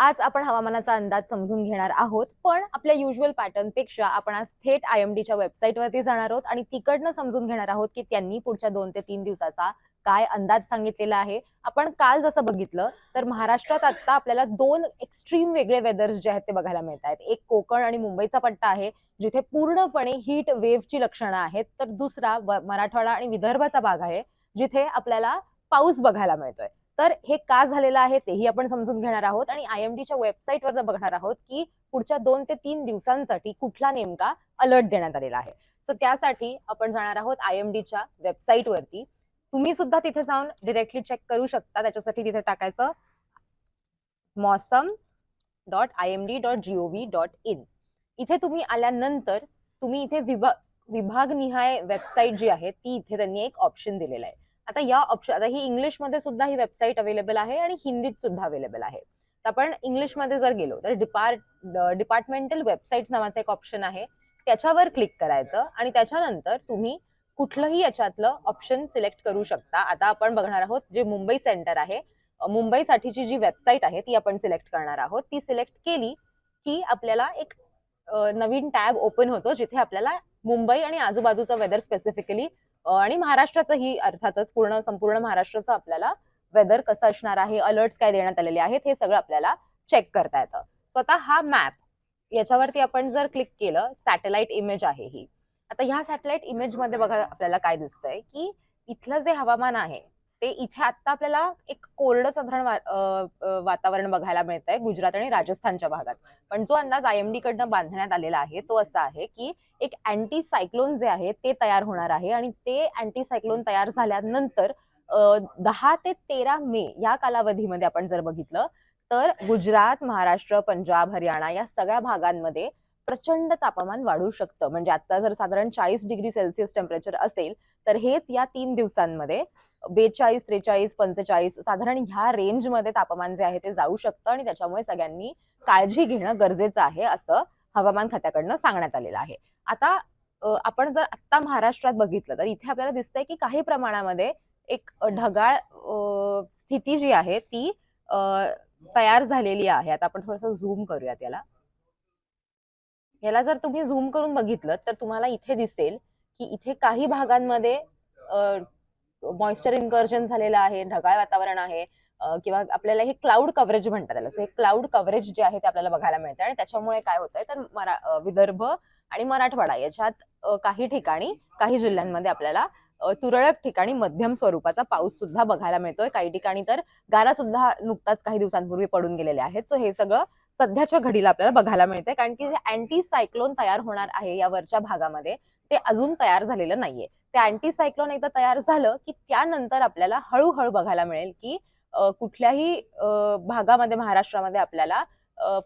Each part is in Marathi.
आज आपण हवामानाचा अंदाज समजून घेणार आहोत, पण आपल्या युजुअल पॅटर्न पेक्षा आपण आज थेट आयएमडीच्या वेबसाईटवरती जाणार आहोत आणि तिकडनं समजून घेणार आहोत की त्यांनी पुढच्या 2 ते 3 दिवसाचा काय अंदाज सांगितलेला आहे. आपण काल जसं बघितलं तर महाराष्ट्रात आता आपल्याला दोन एक्स्ट्रीम वेगळे वेदर्स जे आहेत ते बघायला मिळत आहेत. एक कोकण आणि मुंबईचा पट्टा आहे जिथे पूर्णपणे हीट वेव्हची लक्षणं आहेत, तर दुसरा मराठवाडा आणि विदर्भाचा भाग आहे जिथे आपल्याला पाऊस बघायला मिळतोय. तर हे का झालेलं आहे तेही आपण समजून घेणार आहोत आणि आयएमडीच्या वेबसाईटवर बघणार आहोत की पुढच्या 2 ते 3 दिवसांसाठी कुठला नेमका अलर्ट देण्यात आलेला आहे. सो त्यासाठी आपण जाणार आहोत आयएमडीच्या वेबसाईटवरती. तुम्ही सुद्धा तिथे जाऊन डिरेक्टली चेक करू शकता. त्याच्यासाठी तिथे टाकायचं mosam.imd.gov.in. इथे तुम्ही आल्यानंतर तुम्ही इथे विभागनिहाय वेबसाईट जी आहे ती इथे त्यांनी एक ऑप्शन दिलेला आहे. आता ही इंग्लिशमध्ये सुद्धा ही वेबसाईट अवेलेबल आहे आणि हिंदीत सुद्धा अवेलेबल आहे. तर आपण इंग्लिशमध्ये जर गेलो तर डिपार्टमेंटल वेबसाईट नावाचं एक ऑप्शन आहे, त्याच्यावर क्लिक करायचं आणि त्याच्यानंतर तुम्ही कुठलंही याच्यातलं ऑप्शन सिलेक्ट करू शकता. आता आपण बघणार आहोत जे मुंबई सेंटर आहे, मुंबईसाठीची जी वेबसाईट आहे ती आपण सिलेक्ट करणार आहोत. ती सिलेक्ट केली की आपल्याला एक नवीन टॅब ओपन होतो जिथे आपल्याला मुंबई आणि आजूबाजूचं वेदर स्पेसिफिकली आणि महाराष्ट्राचंही अर्थातच संपूर्ण महाराष्ट्राचं आपल्याला वेदर कसं असणार आहे, अलर्ट्स काय देण्यात आलेले आहेत हे सगळं आपल्याला चेक करता येतं. स्वतः हा मॅप याच्यावरती आपण जर क्लिक केलं, सॅटेलाइट इमेज आहे ही. आता ह्या सॅटेलाइट इमेज मध्ये बघा आपल्याला काय दिसतंय की इथलं जे हवामान आहे ते इथे आता आपल्याला एक कोरडं साधारण वातावरण बघायला मिळतंय गुजरात आणि राजस्थानच्या भागात. पण जो अंदाज आयएमडी कडनं बांधण्यात आलेला आहे तो असा आहे की एक अँटी सायक्लोन जे आहे ते तयार होणार आहे आणि ते अँटी सायक्लोन तयार झाल्यानंतर 10 ते 13 मे या कालावधीमध्ये आपण जर बघितलं तर गुजरात, महाराष्ट्र, पंजाब, हरियाणा या सगळ्या भागांमध्ये प्रचंड तापमान वाढू शकतं. म्हणजे आता जर साधारण 40 डिग्री सेल्सिअस टेम्परेचर असेल तर हेच या 3 दिवसांमध्ये 42, 43, 45 साधारण ह्या रेंजमध्ये तापमान जे आहे ते जाऊ शकतं आणि त्याच्यामुळे सगळ्यांनी काळजी घेणं गरजेचं आहे असं हवामान खात्याकडनं सांगण्यात आलेलं आहे. आता आपण जर आता महाराष्ट्रात बघितलं तर इथे आपल्याला दिसतंय की काही प्रमाणामध्ये एक ढगाळ स्थिती जी आहे ती तयार झालेली आहे. आता आपण थोडंसं झूम करूयात याला जर तुम्ही झूम करून बघितलं तर तुम्हाला इथे दिसेल की इथे काही भागांमध्ये मॉइश्चर इन्कर्जन झालेलं आहे, ढगाळ वातावरण आहे किंवा आपल्याला हे क्लाउड कव्हरेज म्हणतात त्याला. सो हे क्लाउड कव्हरेज जे आहे ते आपल्याला बघायला मिळतं आणि त्याच्यामुळे काय होतंय तर विदर्भ आणि मराठवाडा याच्यात काही ठिकाणी काही जिल्ह्यांमध्ये आपल्याला तुरळक ठिकाणी मध्यम स्वरूपाचा पाऊस सुद्धा बघायला मिळतोय. काही ठिकाणी तर गारा सुद्धा नुकताच काही दिवसांपूर्वी पडून गेलेले आहेत. सो हे सगळं सध्याच्या घडीला आपल्याला बघायला मिळतंय कारण की जे अँटी सायक्लोन तयार होणार आहे या वरच्या भागामध्ये ते अजून तयार झालेलं नाहीये. ते अँटी सायक्लोन एकदा तयार झालं की त्यानंतर आपल्याला हळूहळू बघायला मिळेल की कुठल्याही भागामध्ये महाराष्ट्रामध्ये आपल्याला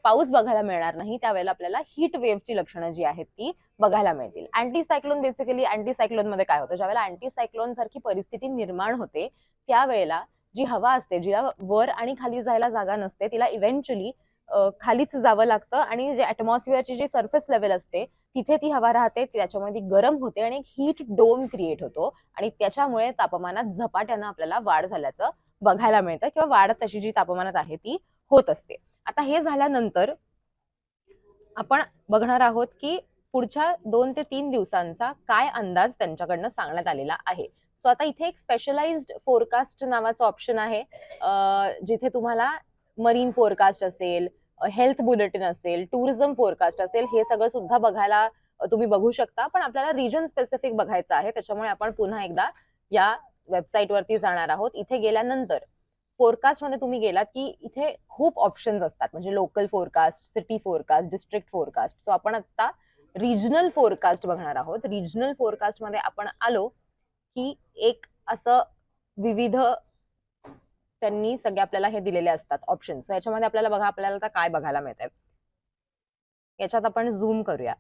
पाऊस बघायला मिळणार नाही. त्यावेळेला आपल्याला हीट वेव्हची लक्षणं जी आहेत ती बघायला मिळतील. Anti cyclone basically anti cyclone मध्ये काय होतं, ज्यावेळेला अँटी सायक्लोन सारखी परिस्थिती निर्माण होते त्यावेळेला जी हवा असते जिला वर आणि खाली जायला जागा नसते तिला इव्हेंच्युअली खालीच जावं लागतं आणि जे ऍटमॉस्फिअरची जी सरफेस लेवल असते तिथे ती हवा राहते, त्याच्यामुळे ती गरम होते आणि हीट डोम क्रिएट होतो आणि त्याच्यामुळे तापमानात झपाट्यानं आपल्याला वाढ झाल्याचं बघायला मिळतं किंवा वाढ तशी जी तापमानात आहे ती होत असते. आता हे झाल्यानंतर आपण बघणार आहोत की पुढच्या 2 ते 3 दिवसांचा काय अंदाज त्यांच्याकडनं सांगण्यात आलेला आहे. सो आता इथे एक स्पेशलाइज्ड फोरकास्ट नावाचं ऑप्शन आहे, जिथे तुम्हाला मरीन फोरकास्ट असेल, हेल्थ बुलेटिन असेल, टुरिझम फोरकास्ट असेल, हे सगळं सुद्धा बघायला तुम्ही बघू शकता. पण आपल्याला रिजन स्पेसिफिक बघायचं आहे त्याच्यामुळे आपण पुन्हा एकदा या वेबसाईटवरती जाणार आहोत. इथे गेल्यानंतर फोरकास्ट मध्ये तुम्ही गेलात की इथे खूप ऑप्शन्स असतात, म्हणजे local forecast, city forecast, district forecast. So आपण आता रिजनल फोरकास्ट बघणार आहोत. रिजनल फोरकास्ट मध्ये आपण आलो की एक असं विविध त्यांनी सगळे आपल्याला हे दिलेले असतात ऑप्शन. सो याच्यामध्ये आपल्याला बघा आपल्याला आता काय बघायला मिळतंय. याच्यात आपण झूम करूया.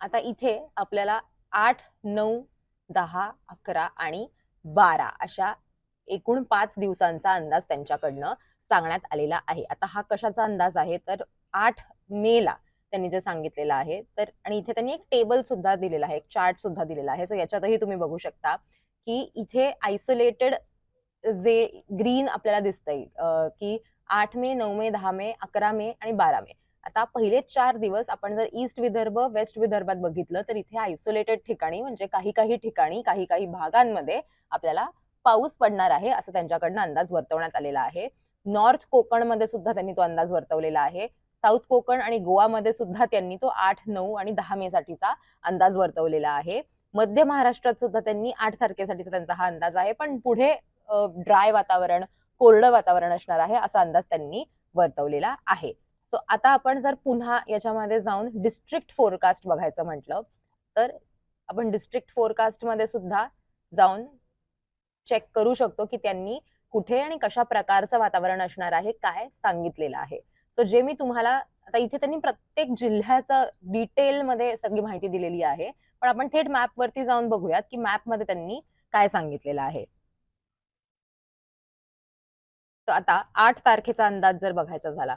आता इथे आपल्याला 8, 9, 10, 11 आणि 12 अशा एकूण 5 दिवसांचा अंदाज त्यांच्याकडनं सांगण्यात आलेला आहे. आता हा कशाचा अंदाज आहे तर 8 मे ला त्यांनी जे सांगितलेलं आहे. तर आणि इथे त्यांनी एक टेबल सुद्धा दिलेला आहे, एक चार्ट सुद्धा दिलेला आहे. सो याच्यातही तुम्ही बघू शकता की इथे आयसोलेटेड जे ग्रीन आपल्याला दिसतंय की 8 मे, 9 मे, 10 मे, 11 मे आणि 12 मे. आता पहिले 4 दिवस आपण जर ईस्ट विदर्भ, वेस्ट विदर्भात बघितलं तर इथे आयसोलेटेड ठिकाणी म्हणजे काही काही ठिकाणी, काही काही भागांमध्ये आपल्याला पाऊस पडणार आहे असं त्यांच्याकडनं अंदाज वर्तवण्यात आलेला आहे. नॉर्थ कोकणमध्ये सुद्धा त्यांनी तो अंदाज वर्तवलेला आहे. साऊथ कोकण आणि गोवामध्ये सुद्धा त्यांनी तो 8, 9 आणि 10 मे साठीचा अंदाज वर्तवलेला आहे. मध्य महाराष्ट्रात सुद्धा त्यांनी 8 तारखेसाठीचा त्यांचा हा अंदाज आहे. पण पुढे ड्राय वातावरण, कोरडं वातावरण असणार आहे असा अंदाज त्यांनी वर्तवलेला आहे. सो आता आपण जर पुन्हा याच्यामध्ये जाऊन डिस्ट्रिक्ट फोरकास्ट बघायचं म्हटलं तर आपण डिस्ट्रिक्ट फोरकास्ट मध्ये सुद्धा जाऊन चेक करू शकतो की त्यांनी कुठे आणि कशा प्रकारचं वातावरण असणार आहे काय सांगितलेलं आहे. सो जे मी तुम्हाला आता इथे त्यांनी प्रत्येक जिल्ह्याचं डिटेलमध्ये सगळी माहिती दिलेली आहे. पण आपण थेट मॅप वरती जाऊन बघूयात की मॅप मध्ये त्यांनी काय सांगितलेलं आहे. तर आता 8 तारखेचा अंदाज जर बघायचा झाला,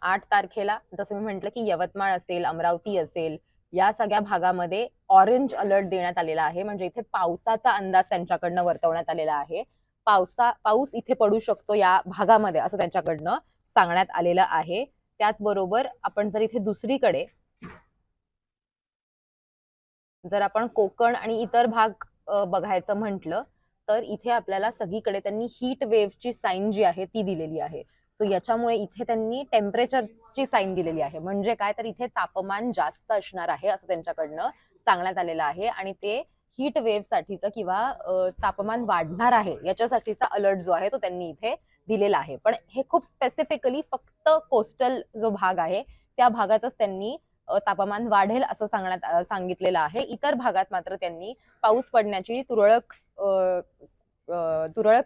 8 तारखेला जसं मी म्हटलं की यवतमाळ असेल, अमरावती असेल, या सगळ्या भागामध्ये ऑरेंज अलर्ट देण्यात आलेला आहे. म्हणजे इथे पावसाचा अंदाज त्यांच्याकडनं वर्तवण्यात आलेला आहे. पाऊस इथे पडू शकतो या भागामध्ये असं त्यांच्याकडनं सांगण्यात आलेलं आहे. त्याचबरोबर आपण जर इथे दुसरीकडे जर आपण कोकण आणि इतर भाग बघायचं म्हटलं तर इथे आपल्याला सगळीकडे त्यांनी हीट वेव्हची साईन जी आहे ती दिलेली आहे. सो याच्यामुळे इथे त्यांनी टेम्परेचरची साईन दिलेली आहे. म्हणजे काय तर इथे तापमान जास्त असणार आहे असं त्यांच्याकडनं सांगण्यात आलेलं आहे. आणि ते हीट वेव्ह साठीचं किंवा तापमान वाढणार आहे याच्यासाठीचा अलर्ट जो आहे तो त्यांनी इथे दिलेला आहे. पण हे खूप स्पेसिफिकली फक्त कोस्टल जो भाग आहे त्या भागातच त्यांनी तापमान वाढेल असं सांगितलेलं आहे. इतर भागात मात्र त्यांनी पाऊस पडण्याची तुरळक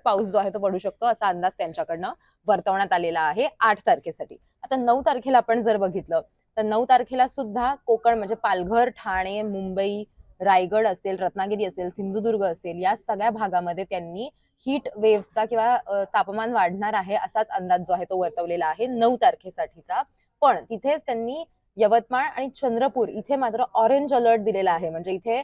पाऊस जो आहे तो पडू शकतो असा अंदाज त्यांच्याकडनं वर्तवण्यात आलेला आहे 8 तारखेसाठी. आता 9 तारखेला आपण जर बघितलं तर 9 तारखेला सुद्धा कोकण म्हणजे पालघर, ठाणे, मुंबई, रायगड असेल, रत्नागिरी असेल, सिंधुदुर्ग असेल या सगळ्या भागामध्ये त्यांनी हीट वेव्हचा किंवा तापमान वाढणार आहे असाच अंदाज जो आहे तो वर्तवलेला आहे 9 तारखेसाठीचा. पण तिथेच त्यांनी यवतमाळ आणि चंद्रपूर इथे मात्र ऑरेंज अलर्ट दिलेला आहे. म्हणजे इथे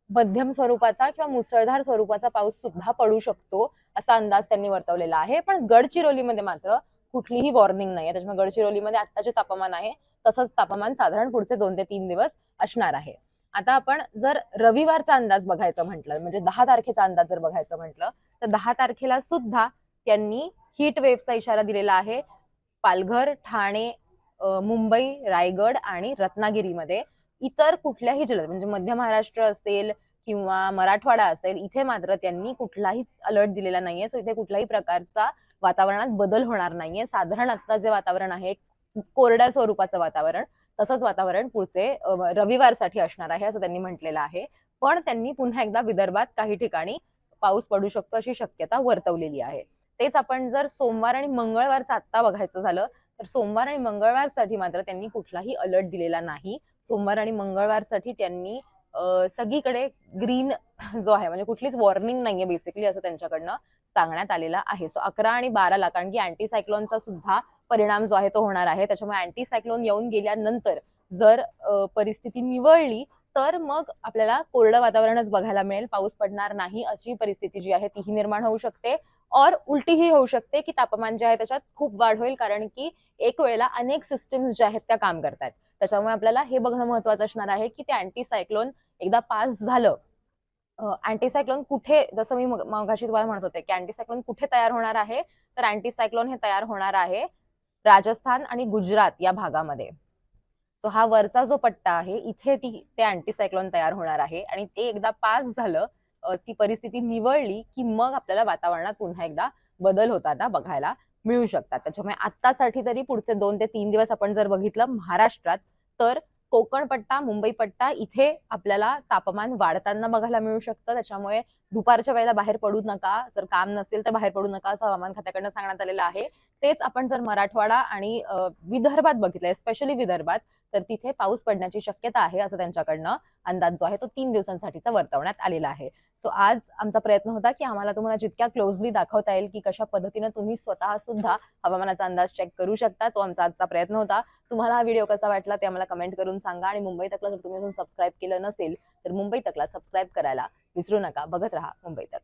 मध्यम स्वरूपाचा किंवा मुसळधार स्वरूपाचा पाऊस सुद्धा पडू शकतो असा अंदाज त्यांनी वर्तवलेला आहे. पण गडचिरोलीमध्ये मात्र कुठलीही वॉर्निंग नाही आहे. त्याच्यामुळे गडचिरोलीमध्ये आता जे तापमान आहे तसंच तापमान साधारण पुढचे 2 ते 3 दिवस असणार आहे. आता आपण जर रविवारचा अंदाज बघायचा म्हटलं म्हणजे 10 तारखेचा अंदाज जर बघायचं म्हटलं तर 10 तारखेला सुद्धा त्यांनी हीट वेव्हचा इशारा दिलेला आहे. पालघर, ठाणे, मुंबई, रायगड आणि रत्नागिरीमध्ये. इतर कुठल्याही जिल्ह्यात म्हणजे मध्य महाराष्ट्र असेल किंवा मराठवाडा असेल इथे मात्र त्यांनी कुठलाही अलर्ट दिलेला नाहीये. सो इथे कुठल्याही प्रकारचा वातावरणात बदल होणार नाहीये. साधारण आता जे वातावरण आहे कोरड्या स्वरूपाचं वातावरण तसंच वातावरण पुढचे रविवारसाठी असणार आहे असं त्यांनी म्हटलेलं आहे. पण त्यांनी पुन्हा एकदा विदर्भात काही ठिकाणी पाऊस पडू शकतो अशी शक्यता वर्तवलेली आहे. तेच आपण जर सोमवार आणि मंगळवारचं आत्ता बघायचं झालं तर सोमवार आणि मंगळवारसाठी मात्र त्यांनी कुठलाही अलर्ट दिलेला नाही. सोमवार आणि मंगळवारसाठी त्यांनी सगळीकडे ग्रीन जो आहे म्हणजे कुठलीच वॉर्निंग नाहीये बेसिकली असं त्यांच्याकडनं सांगण्यात आलेला आहे. सो 11 आणि 12ला कारण की अँटी सायक्लोनचा सुद्धा परिणाम जो आहे तो होणार आहे. त्याच्यामुळे अँटी सायक्लोन येऊन गेल्यानंतर जर परिस्थिती निवळली तर मग आपल्याला कोरडं वातावरणच बघायला मिळेल. पाऊस पडणार नाही अशी परिस्थिती जी आहे तीही निर्माण होऊ शकते. और उलटीही होऊ शकते की तापमान जे आहे त्याच्यात खूप वाढ होईल कारण की एक वेळेला अनेक सिस्टम्स ज्या आहेत त्या काम करतात. त्याच्यामुळे आपल्याला हे बघणं महत्वाचं असणार आहे की ते अँटी सायक्लोन एकदा पास झालं. अँटी सायक्लोन कुठे जसं मी मगाशी तुम्हाला म्हणत होते की अँटी सायक्लोन कुठे तयार होणार आहे तर अँटी सायक्लोन हे तयार होणार आहे राजस्थान आणि गुजरात या भागामध्ये. तो हा वरचा जो पट्टा आहे इथे ते अँटी सायक्लोन तयार होणार आहे आणि ते एकदा पास झालं ती परिस्थिती निवळली की मग आपल्याला वातावरणात पुन्हा एकदा बदल होताना बघायला मिळू शकतात. त्याच्यामुळे आत्तासाठी तरी पुढचे 2 ते 3 दिवस आपण जर बघितलं महाराष्ट्रात तर कोकण पट्टा, मुंबई पट्टा इथे आपल्याला तापमान वाढताना बघायला मिळू शकतं. त्याच्यामुळे दुपारच्या वेळेला बाहेर पडू नका. जर काम नसेल तर बाहेर पडू नका असं हवामान खात्याकडनं सांगण्यात आलेलं आहे. तेच आपण जर मराठवाडा आणि विदर्भात बघितलंय स्पेशली विदर्भात तर तिथे पाऊस पडण्याची शक्यता आहे असं त्यांच्याकडनं अंदाज जो आहे तो 3 दिवसांसाठीचा वर्तवण्यात आलेला आहे. सो आज आमचा प्रयत्न होता की आम्हाला तुम्हाला जितक्या क्लोजली दाखवता येईल की कशा पद्धतीने तुम्ही स्वतः सुद्धा हवामानाचा अंदाज चेक करू शकता, तो आमचा आजचा प्रयत्न होता. तुम्हाला हा व्हिडिओ कसा वाटला ते आम्हाला कमेंट करून सांगा आणि मुंबई तकला जर तुम्ही अजून सबस्क्राईब केलं नसेल तर मुंबई तकला सबस्क्राईब करायला विसरू नका. बघत राहा मुंबई तक.